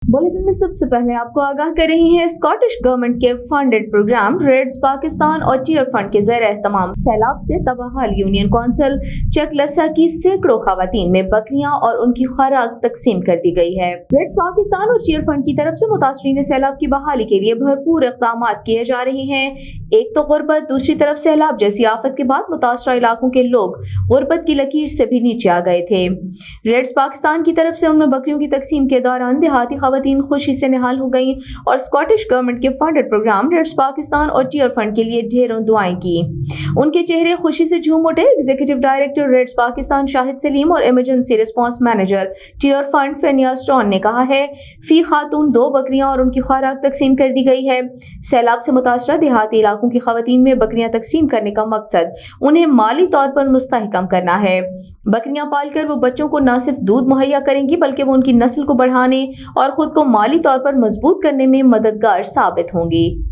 Bulletin में सबसे पहले आपको आगाह कर रही हैं स्कॉटिश गवर्नमेंट के फंडेड प्रोग्राम रेड्स पाकिस्तान और टीयर फंड के ज़रिए तमाम सैलाब से तबाहाल यूनियन कौंसिल चकलसा की सैकड़ों खवातीन में बकरियां और उनकी खुराक तकसीम कर दी गई है। रेड्स पाकिस्तान और टीयर फंड की तरफ से मुतासरीन सैलाब की बहाली के लिए भरपूर इक़दाम किए जा रहे हैं। एक तो गुर्बत, दूसरी तरफ सैलाब जैसी आफत के बाद मुतासरा इलाकों के लोग गुर्बत की लकीर से भी नीचे आ गए थे। रेड्स पाकिस्तान की तरफ से उनमें बकरियों की तकसीम के दौरान देहाती खवातीन खुशी से निहाल हो गई और स्कॉटिश गवर्नमेंट के फंडेड प्रोग्राम रेड्स पाकिस्तान और टीयर फंड के लिए ढेरों दुआएं की। उनके चेहरे खुशी से झूम उठे। Executive director Reds Pakistan Shahid Saleem और emergency response manager Tearfund Fenia Stone ने कहा है, फी खातून 2 बकरियां और उनकी खुराक तकसीम कर दी गई है। सैलाब से मुतासरा देहाती इलाकों की खवातीन में बकरियां तकसीम करने का मकसद उन्हें माली तौर पर मुस्तहकम करना है। बकरियां पालकर वो बच्चों को न सिर्फ दूध मुहैया करेंगी बल्कि वो उनकी नस्ल को बढ़ाने और खुद को माली तौर पर मजबूत करने में मददगार साबित होंगी।